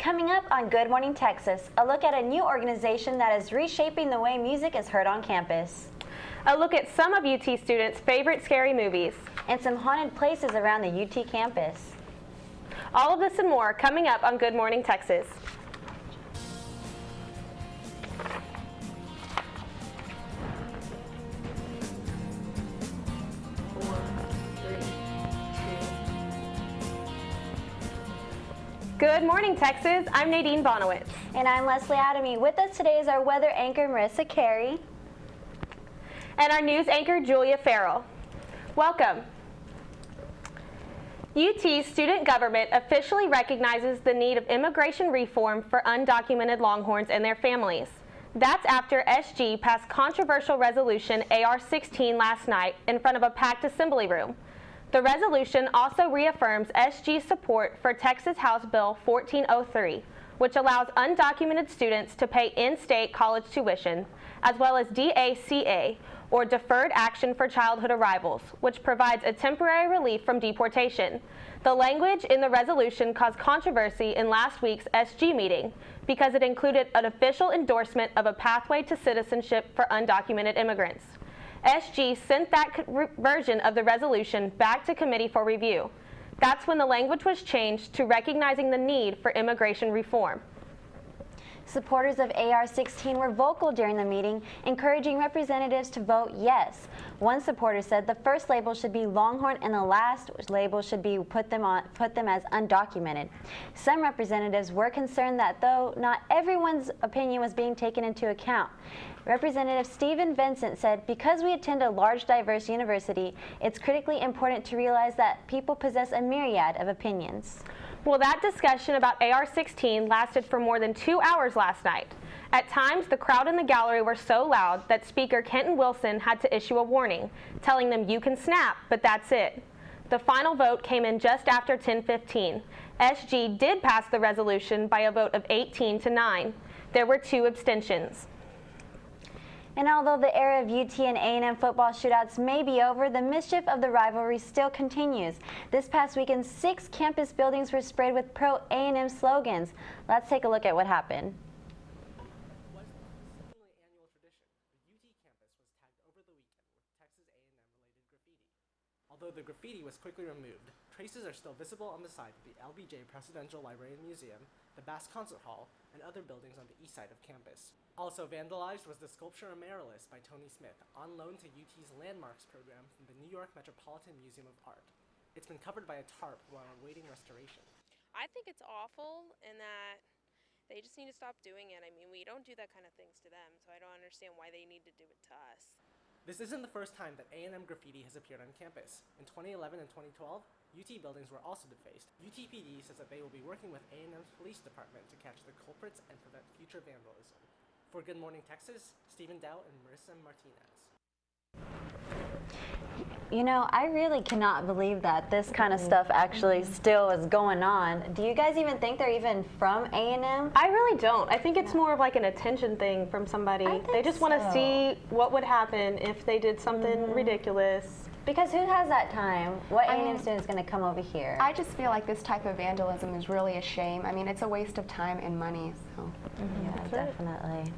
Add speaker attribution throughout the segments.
Speaker 1: Coming up on Good Morning Texas, a look at a new organization that is reshaping the way music is heard on campus.
Speaker 2: A look at some of UT students' favorite scary movies.
Speaker 1: And some haunted places around the UT campus.
Speaker 2: All of this and more coming up on Good Morning Texas. Good morning, Texas. I'm Nadine Bonowitz.
Speaker 1: And I'm Leslie Adamy. With us today is our weather anchor, Marissa Carey.
Speaker 2: And our news anchor, Julia Farrell. Welcome. UT's student government officially recognizes the need of immigration reform for undocumented Longhorns and their families. That's after SG passed controversial resolution AR-16 last night in front of a packed assembly room. The resolution also reaffirms SG's support for Texas House Bill 1403, which allows undocumented students to pay in-state college tuition, as well as DACA, or Deferred Action for Childhood Arrivals, which provides a temporary relief from deportation. The language in the resolution caused controversy in last week's SG meeting because it included an official endorsement of a pathway to citizenship for undocumented immigrants. SG sent that version of the resolution back to committee for review. That's when the language was changed to recognizing the need for immigration reform.
Speaker 1: Supporters of AR-16 were vocal during the meeting, encouraging representatives to vote yes. One supporter said the first label should be Longhorn and the last label should be put them as undocumented. Some representatives were concerned that though not everyone's opinion was being taken into account. Representative Stephen Vincent said, because we attend a large, diverse university, it's critically important to realize that people possess a myriad of opinions.
Speaker 2: Well, that discussion about AR-16 lasted for more than 2 hours last night. At times, the crowd in the gallery were so loud that Speaker Kenton Wilson had to issue a warning, telling them you can snap, but that's it. The final vote came in just after 10:15. SG did pass the resolution by a vote of 18-9. There were 2 abstentions.
Speaker 1: And although the era of UT and A&M football shootouts may be over, the mischief of the rivalry still continues. This past weekend, 6 campus buildings were sprayed with pro-A&M slogans. Let's take a look at what happened.
Speaker 3: It was the seemingly annual tradition. The UT campus was tagged over the weekend with Texas A&M-related graffiti. Although the graffiti was quickly removed, traces are still visible on the side of the LBJ Presidential Library and Museum, the Bass Concert Hall, and other buildings on the east side of campus. Also vandalized was the sculpture Amaryllis by Tony Smith, on loan to UT's Landmarks program from the New York Metropolitan Museum of Art. It's been covered by a tarp while awaiting restoration.
Speaker 4: I think it's awful and that they just need to stop doing it. I mean, we don't do that kind of things to them, so I don't understand why they need to do it to us.
Speaker 3: This isn't the first time that A&M graffiti has appeared on campus. In 2011 and 2012, UT buildings were also defaced. UTPD says that they will be working with A&M's police department to catch the culprits and prevent future vandalism. For Good Morning Texas, Stephen Dow and Marissa Martinez.
Speaker 1: You know, I really cannot believe that this kind of stuff actually still is going on. Do you guys even think they're even from A&M?
Speaker 2: I really don't. I think it's more of like an attention thing from somebody. They just want to see what would happen if they did something ridiculous.
Speaker 1: Because who has that time? What A&M student is going to come over here?
Speaker 5: I just feel like this type of vandalism is really a shame. I mean, it's a waste of time and money. So.
Speaker 1: Yeah, definitely.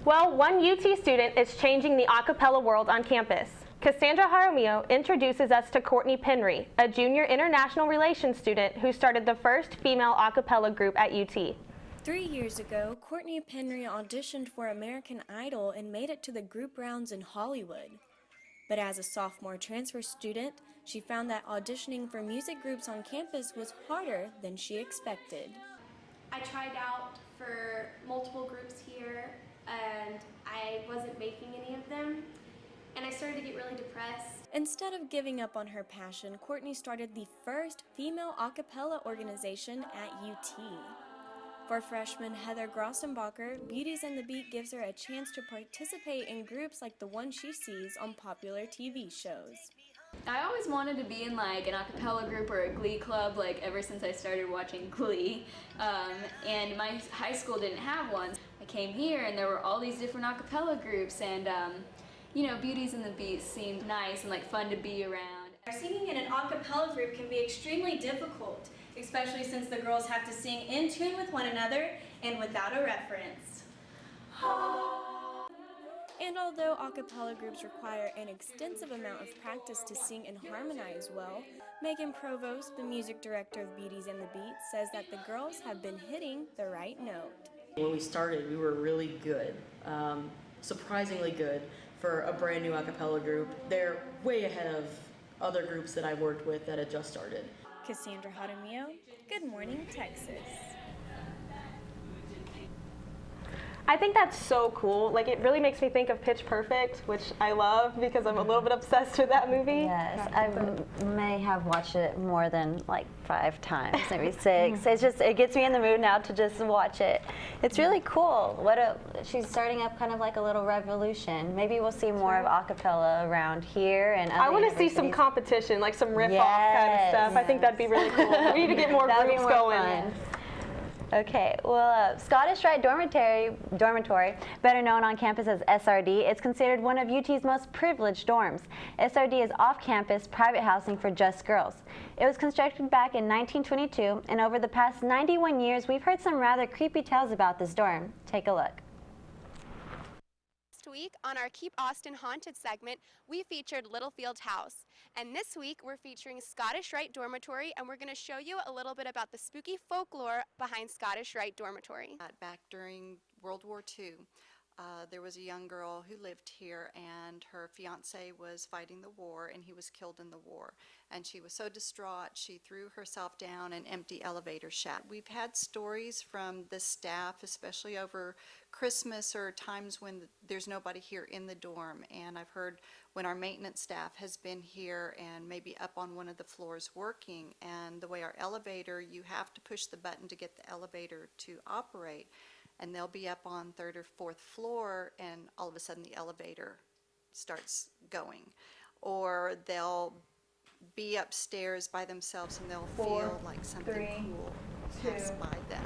Speaker 2: Well, one UT student is changing the a cappella world on campus. Cassandra Jaramillo introduces us to Courtney Penry, a junior international relations student who started the first female a cappella group at UT.
Speaker 6: 3 years ago, Courtney Penry auditioned for American Idol and made it to the group rounds in Hollywood. But as a sophomore transfer student, she found that auditioning for music groups on campus was harder than she expected.
Speaker 7: I tried out for multiple groups here and I wasn't making any of them, and I started to get really depressed.
Speaker 6: Instead of giving up on her passion, Courtney started the first female a cappella organization at UT. For freshman Heather Grossenbacher, Beauties and the Beat gives her a chance to participate in groups like the one she sees on popular TV shows.
Speaker 8: I always wanted to be in like an a cappella group or a glee club, like ever since I started watching Glee, and my high school didn't have one. I came here and there were all these different a cappella groups, and you know, Beauties and the Beat seemed nice and like fun to be around.
Speaker 9: Singing in an a cappella group can be extremely difficult.
Speaker 6: especially since the girls have to sing in tune with one another and without a reference. And although a cappella groups require an extensive amount of practice to sing and harmonize well, Megan Provost, the music director of Beauties and the Beat, says that the girls have been hitting the right note.
Speaker 9: When we started, we were really good, surprisingly good for a brand new a cappella group. They're way ahead of other groups that I've worked with that had just started.
Speaker 6: Cassandra Jaramillo, Good Morning, Texas.
Speaker 2: I think that's so cool. Like, it really makes me think of Pitch Perfect, which I love because I'm a little bit obsessed with that movie.
Speaker 1: Yes, I may have watched it more than like 5 times, maybe 6. It's just, it gets me in the mood now to just watch it. It's really cool. She's starting up kind of like a little revolution. Maybe we'll see more of a cappella around here and other
Speaker 2: I want to see some
Speaker 1: universities.
Speaker 2: competition, like some riff-off kind of stuff. I think that'd be really cool. We need to get more
Speaker 1: That'd be
Speaker 2: groups
Speaker 1: more
Speaker 2: going.
Speaker 1: fun. Okay, well, Scottish Rite Dormitory, better known on campus as SRD, is considered one of UT's most privileged dorms. SRD is off-campus private housing for just girls. It was constructed back in 1922, and over the past 91 years, we've heard some rather creepy tales about this dorm. Take a look.
Speaker 10: Last week on our Keep Austin Haunted segment, we featured Littlefield House. And this week we're featuring Scottish Rite Dormitory, and we're going to show you a little bit about the spooky folklore behind Scottish Rite Dormitory.
Speaker 11: Back during World War II, there was a young girl who lived here, and her fiance was fighting the war, and he was killed in the war. And she was so distraught, she threw herself down an empty elevator shaft. We've had stories from the staff, especially over Christmas or times when there's nobody here in the dorm. And I've heard when our maintenance staff has been here and maybe up on one of the floors working, and the way our elevator, you have to push the button to get the elevator to operate. And they'll be up on 3rd or 4th floor, and all of a sudden the elevator starts going. Or they'll be upstairs by themselves and they'll feel like something cool pass by them.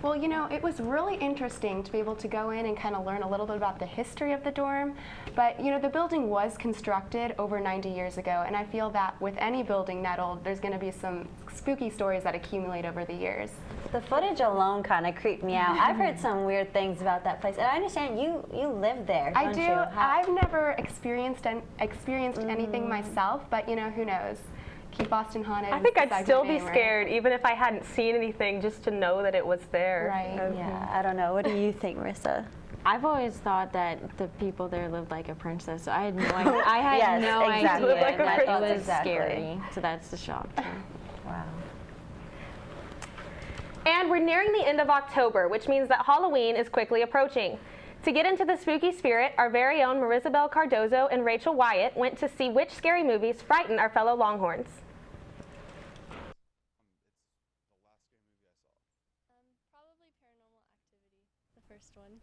Speaker 5: Well, you know, it was really interesting to be able to go in and kind of learn a little bit about the history of the dorm. But, you know, the building was constructed over 90 years ago, and I feel that with any building that old, there's going to be some spooky stories that accumulate over the years.
Speaker 1: The footage alone kind of creeped me out. I've heard some weird things about that place, and I understand you live there,
Speaker 5: I
Speaker 1: don't
Speaker 5: do.
Speaker 1: you?
Speaker 5: I've never experienced anything myself, but, you know, who knows? Keep Austin haunted.
Speaker 2: I think I'd still be scared, even if I hadn't seen anything, just to know that it was there.
Speaker 5: Right.
Speaker 1: Yeah, I don't know. What do you think, Marissa?
Speaker 12: I've always thought that the people there lived like a princess, so I had no idea. I had
Speaker 1: Yes,
Speaker 12: no
Speaker 1: exactly.
Speaker 12: idea
Speaker 2: Like a
Speaker 12: that it
Speaker 2: princess.
Speaker 12: was
Speaker 1: Exactly.
Speaker 12: scary. So that's the shock too.
Speaker 1: Wow.
Speaker 2: And we're nearing the end of October, which means that Halloween is quickly approaching. To get into the spooky spirit, our very own Marisabel Cardozo and Rachel Wyatt went to see which scary movies frighten our fellow Longhorns.
Speaker 13: Probably Paranormal Activity, the first one.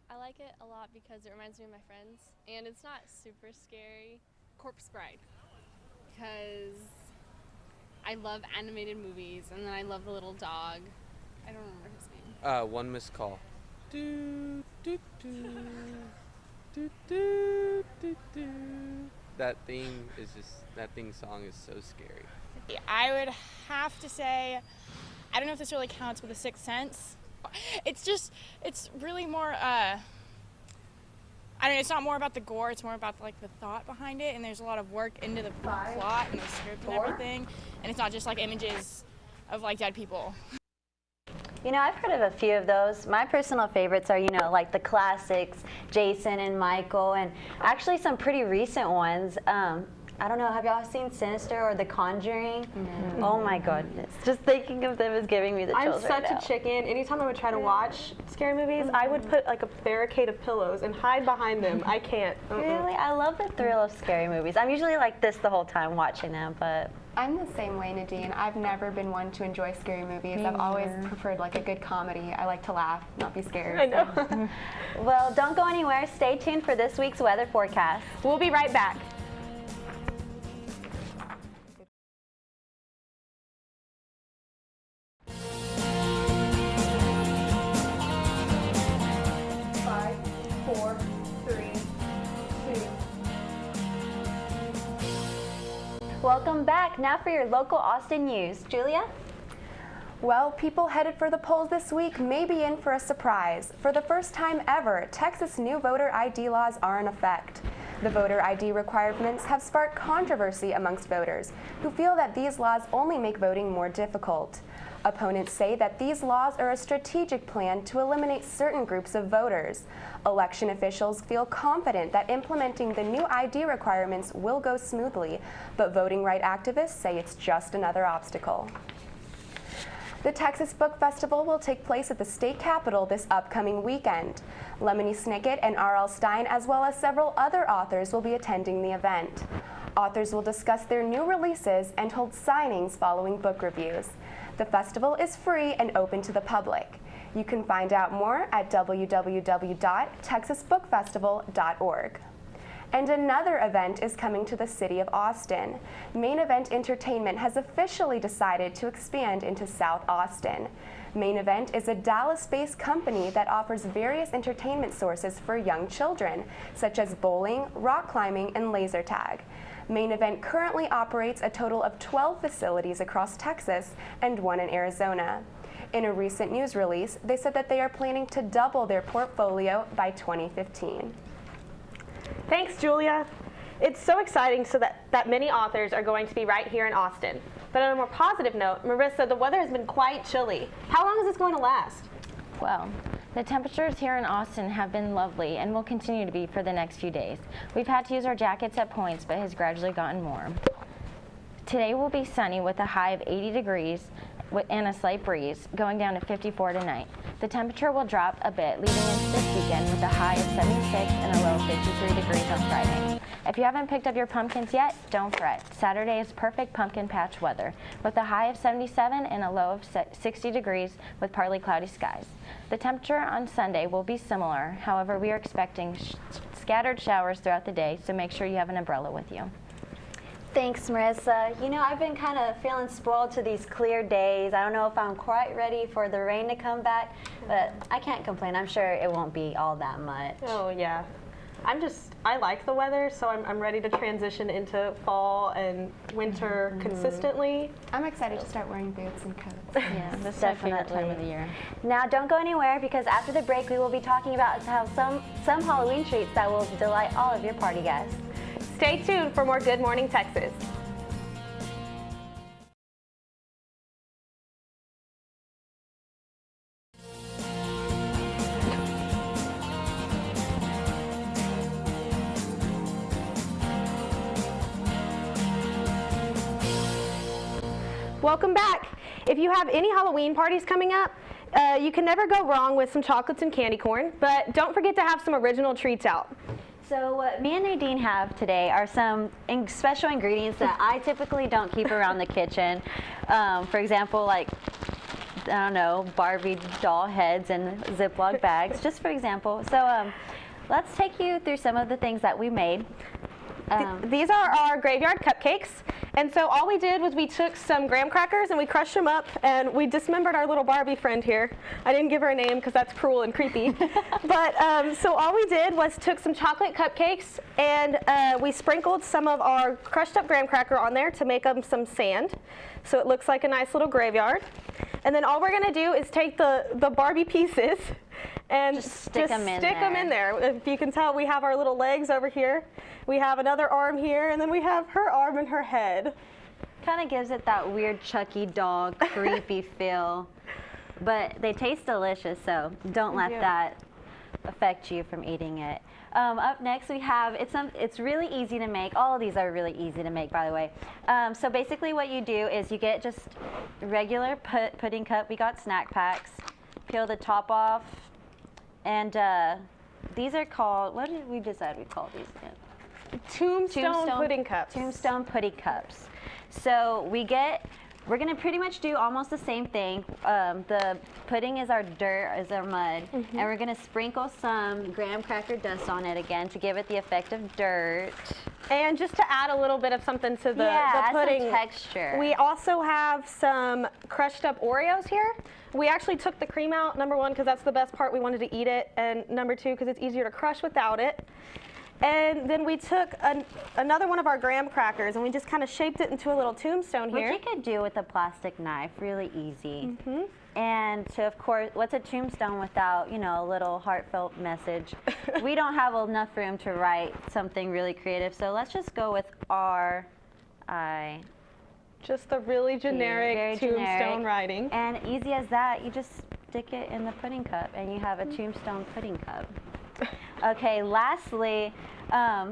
Speaker 13: I like it a lot because it reminds me of my friends, and it's not super scary.
Speaker 14: Corpse Bride, because I love animated movies, and then I love the little dog. I don't remember his name.
Speaker 15: One Missed Call. That theme is that theme song is so scary.
Speaker 16: I would have to say, I don't know if this really counts with The Sixth Sense. It's really more, I don't know, it's not more about the gore, it's more about like the thought behind it, and there's a lot of work into the plot and the script and everything, and it's not just like images of like dead people.
Speaker 1: You know, I've heard of a few of those. My personal favorites are, you know, like the classics, Jason and Michael, and actually some pretty recent ones. I don't know, have y'all seen Sinister or The Conjuring? No. Oh my goodness. Just thinking of them is giving me the chills
Speaker 2: I'm
Speaker 1: right
Speaker 2: such
Speaker 1: now.
Speaker 2: a chicken. Anytime I would try to watch scary movies, I would put like a barricade of pillows and hide behind them. I can't.
Speaker 1: Really? I love the thrill of scary movies. I'm usually like this the whole time watching them, but...
Speaker 5: I'm the same way, Nadine. I've never been one to enjoy scary movies. I've always preferred like a good comedy. I like to laugh, not be scared.
Speaker 2: I know.
Speaker 1: Well, don't go anywhere. Stay tuned for this week's weather forecast.
Speaker 2: We'll be right back.
Speaker 1: Welcome back. Now for your local Austin news. Julia?
Speaker 10: Well, people headed for the polls this week may be in for a surprise. For the first time ever, Texas' new voter ID laws are in effect. The voter ID requirements have sparked controversy amongst voters, who feel that these laws only make voting more difficult. Opponents say that these laws are a strategic plan to eliminate certain groups of voters. Election officials feel confident that implementing the new ID requirements will go smoothly, but voting rights activists say it's just another obstacle. The Texas Book Festival will take place at the state capitol this upcoming weekend. Lemony Snicket and R.L. Stine, as well as several other authors, will be attending the event. Authors will discuss their new releases and hold signings following book reviews. The festival is free and open to the public. You can find out more at www.texasbookfestival.org. And another event is coming to the city of Austin. Main Event Entertainment has officially decided to expand into South Austin. Main Event is a Dallas-based company that offers various entertainment sources for young children, such as bowling, rock climbing, and laser tag. Main Event currently operates a total of 12 facilities across Texas and one in Arizona. In a recent news release, they said that they are planning to double their portfolio by 2015.
Speaker 2: Thanks, Julia. It's so exciting that many authors are going to be right here in Austin. But on a more positive note, Marissa, the weather has been quite chilly. How long is this going to last?
Speaker 12: Well, the temperatures here in Austin have been lovely and will continue to be for the next few days. We've had to use our jackets at points, but has gradually gotten warm. Today will be sunny with a high of 80 degrees and a slight breeze, going down to 54 tonight. The temperature will drop a bit leading into this weekend with a high of 76 and a low of 53 degrees on Friday. If you haven't picked up your pumpkins yet, don't fret. Saturday is perfect pumpkin patch weather with a high of 77 and a low of 60 degrees with partly cloudy skies. The temperature on Sunday will be similar. However, we are expecting scattered showers throughout the day, so make sure you have an umbrella with you.
Speaker 1: Thanks, Marissa. You know, I've been kind of feeling spoiled to these clear days. I don't know if I'm quite ready for the rain to come back, but I can't complain. I'm sure it won't be all that much.
Speaker 2: Oh, yeah. I like the weather, so I'm ready to transition into fall and winter consistently.
Speaker 5: I'm excited to start wearing boots and coats.
Speaker 12: Yeah, this is my favorite time of the year.
Speaker 1: Now, don't go anywhere, because after the break, we will be talking about how some Halloween treats that will delight all of your party guests.
Speaker 2: Stay tuned for more Good Morning Texas. Welcome back. If you have any Halloween parties coming up, you can never go wrong with some chocolates and candy corn, but don't forget to have some original treats out.
Speaker 1: So what me and Nadine have today are some special ingredients that I typically don't keep around the kitchen. For example, like, I don't know, Barbie doll heads and Ziploc bags, just for example. So let's take you through some of the things that we made.
Speaker 2: These are our graveyard cupcakes. And so all we did was we took some graham crackers and we crushed them up and we dismembered our little Barbie friend here. I didn't give her a name because that's cruel and creepy. But so all we did was took some chocolate cupcakes and we sprinkled some of our crushed up graham cracker on there to make them some sand. So it looks like a nice little graveyard. And then all we're going to do is take the Barbie pieces and
Speaker 1: just stick them in
Speaker 2: there. If you can tell, we have our little legs over here. We have another arm here, and then we have her arm and her head.
Speaker 1: Kind of gives it that weird Chucky doll, creepy feel. But they taste delicious, so don't let that affect you from eating it. Up next we have, it's really easy to make. All of these are really easy to make, by the way. So basically what you do is you get just regular pudding cup. We got snack packs. Peel the top off. And these are called, what did we decide we called these again?
Speaker 2: Tombstone pudding cups.
Speaker 1: Tombstone pudding cups. So we're going to pretty much do almost the same thing. The pudding is our dirt, is our mud, and we're going to sprinkle some graham cracker dust on it again to give it the effect of dirt.
Speaker 2: And just to add a little bit of something to the pudding,
Speaker 1: some texture.
Speaker 2: We also have some crushed up Oreos here. We actually took the cream out, number one, because that's the best part. We wanted to eat it, and number two, because it's easier to crush without it. And then we took another one of our graham crackers and we just kind of shaped it into a little tombstone here.
Speaker 1: Which you could do with a plastic knife, really easy. And so, of course, what's a tombstone without, you know, a little heartfelt message? We don't have enough room to write something really creative, so let's just go with R.I.
Speaker 2: Just the really generic
Speaker 1: Very
Speaker 2: tombstone
Speaker 1: generic.
Speaker 2: writing.
Speaker 1: And easy as that, you just stick it in the pudding cup and you have a tombstone pudding cup. Okay, lastly,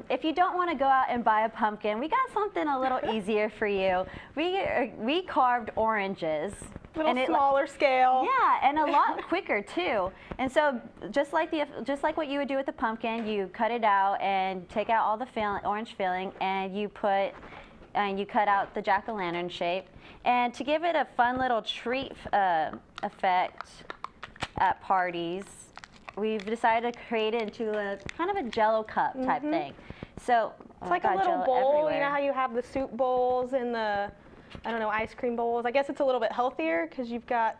Speaker 1: if you don't want to go out and buy a pumpkin, we got something a little easier for you. We carved oranges.
Speaker 2: Smaller scale.
Speaker 1: Yeah, and a lot quicker too. And so just like what you would do with the pumpkin, you cut it out and take out all the orange filling, and you cut out the jack-o'-lantern shape. And to give it a fun little treat effect at parties, we've decided to create it into a kind of a Jell-O cup type thing. So
Speaker 2: it's like a little bowl. You know how you have the soup bowls and the, I don't know, ice cream bowls. I guess it's a little bit healthier because you've got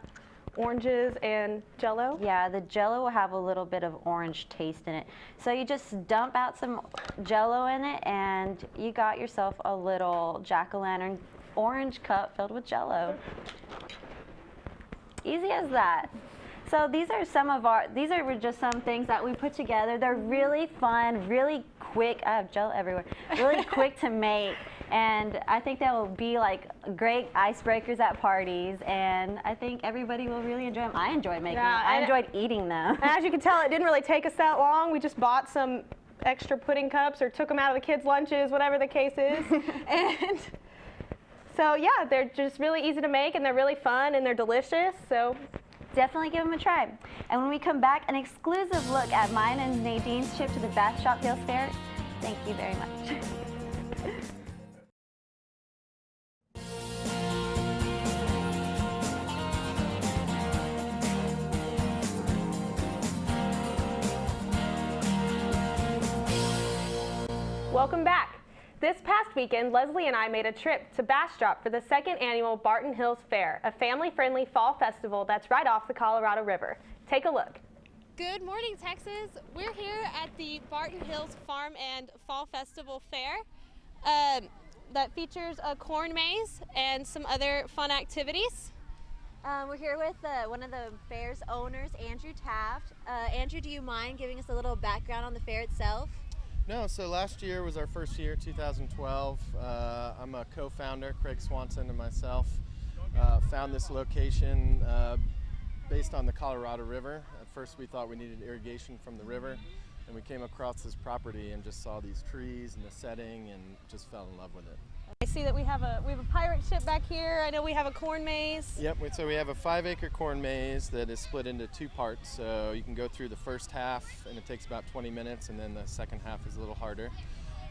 Speaker 2: oranges and Jell-O.
Speaker 1: Yeah, the Jell-O will have a little bit of orange taste in it. So you just dump out some Jell-O in it, and you got yourself a little jack-o'-lantern orange cup filled with Jell-O. Easy as that. So these are just some things that we put together. They're really fun, really quick. I have Jell-O everywhere. Really quick to make. And I think that will be like great icebreakers at parties, and I think everybody will really enjoy them. I enjoyed making them. I enjoyed eating them.
Speaker 2: And as you can tell, it didn't really take us that long. We just bought some extra pudding cups or took them out of the kids' lunches, whatever the case is. And so yeah, they're just really easy to make, and they're really fun, and they're delicious. So
Speaker 1: definitely give them a try. And when we come back, an exclusive look at mine and Nadine's trip to the Bastrop Hills Fair. Thank you very much.
Speaker 2: Welcome back. This past weekend, Leslie and I made a trip to Bastrop for the second annual Barton Hills Fair, a family-friendly fall festival that's right off the Colorado River. Take a look.
Speaker 17: Good morning, Texas. We're here at the Barton Hills Farm and Fall Festival Fair that features a corn maze and some other fun activities.
Speaker 1: We're here with one of the fair's owners, Andrew Taft. Andrew, do you mind giving us a little background on the fair itself?
Speaker 18: No, so last year was our first year, 2012. I'm a co-founder, Craig Swanson and myself, found this location based on the Colorado River. At first we thought we needed irrigation from the river, and we came across this property and just saw these trees and the setting and just fell in love with it.
Speaker 2: I see that we have a pirate ship back here. I know we have a corn maze.
Speaker 18: Yep, so we have a 5-acre corn maze that is split into 2 parts. So you can go through the first half and it takes about 20 minutes, and then the second half is a little harder.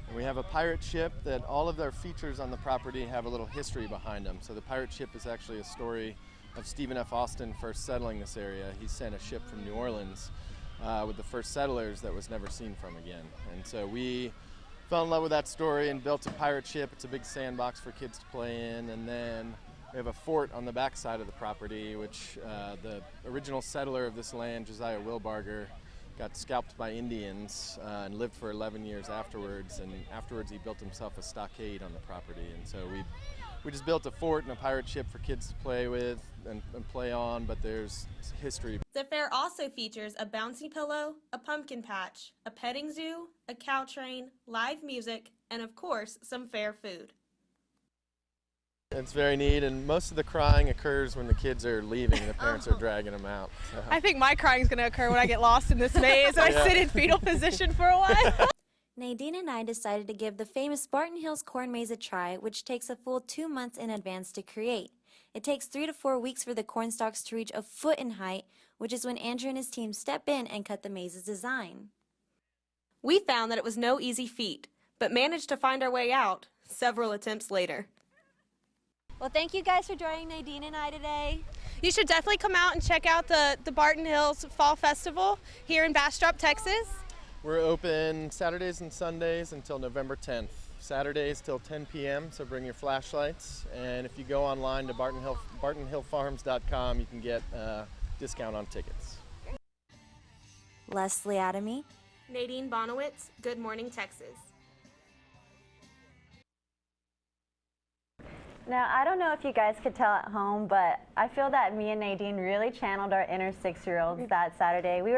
Speaker 18: And we have a pirate ship that all of their features on the property have a little history behind them. So the pirate ship is actually a story of Stephen F. Austin first settling this area. He sent a ship from New Orleans with the first settlers that was never seen from again. And so we fell in love with that story and built a pirate ship. It's a big sandbox for kids to play in. And then we have a fort on the back side of the property, which the original settler of this land, Josiah Wilbarger, got scalped by Indians and lived for 11 years afterwards. And afterwards he built himself a stockade on the property. And so we just built a fort and a pirate ship for kids to play with and play on, but there's history.
Speaker 2: The fair also features a bouncy pillow, a pumpkin patch, a petting zoo, a cow train, live music, and of course, some fair food.
Speaker 18: It's very neat, and most of the crying occurs when the kids are leaving and the parents are dragging them out. So.
Speaker 16: I think my crying is going to occur when I get lost in this maze and I sit in fetal position for a while.
Speaker 6: Nadine and I decided to give the famous Barton Hills corn maze a try, which takes a full 2 months in advance to create. It takes 3 to 4 weeks for the corn stalks to reach a foot in height, which is when Andrew and his team step in and cut the maze's design.
Speaker 2: We found that it was no easy feat, but managed to find our way out several attempts later.
Speaker 1: Well, thank you guys for joining Nadine and I today.
Speaker 2: You should definitely come out and check out the Barton Hills Fall Festival here in Bastrop, Texas.
Speaker 18: We're open Saturdays and Sundays until November 10th. Saturdays till 10 p.m., so bring your flashlights. And if you go online to bartonhillfarms.com, you can get a discount on tickets.
Speaker 6: Leslie Adamy,
Speaker 2: Nadine Bonowitz, Good Morning, Texas.
Speaker 1: Now, I don't know if you guys could tell at home, but I feel that me and Nadine really channeled our inner 6-year-olds that Saturday. We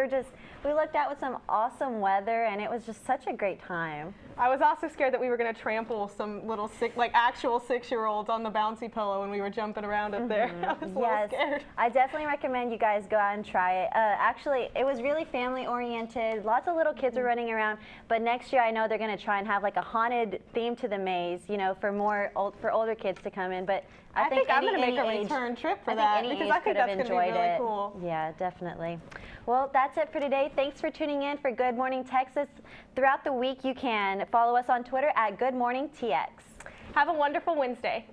Speaker 1: looked out with some awesome weather, and it was just such a great time.
Speaker 2: I was also scared that we were going to trample some little actual 6-year-olds on the bouncy pillow when we were jumping around up there. I was a little scared.
Speaker 1: I definitely recommend you guys go out and try it. Actually, it was really family oriented. Lots of little kids were running around, but next year I know they're going to try and have like a haunted theme to the maze, you know, for older kids to come in. But I think
Speaker 2: I'm going to make a
Speaker 1: age,
Speaker 2: return trip for
Speaker 1: I
Speaker 2: that
Speaker 1: think any
Speaker 2: because
Speaker 1: age
Speaker 2: I think
Speaker 1: could have
Speaker 2: that's going to be
Speaker 1: enjoyed
Speaker 2: really
Speaker 1: it.
Speaker 2: cool.
Speaker 1: Yeah, definitely. Well, that's it for today. Thanks for tuning in for Good Morning Texas. Throughout the week, you can follow us on Twitter at Good Morning TX.
Speaker 2: Have a wonderful Wednesday.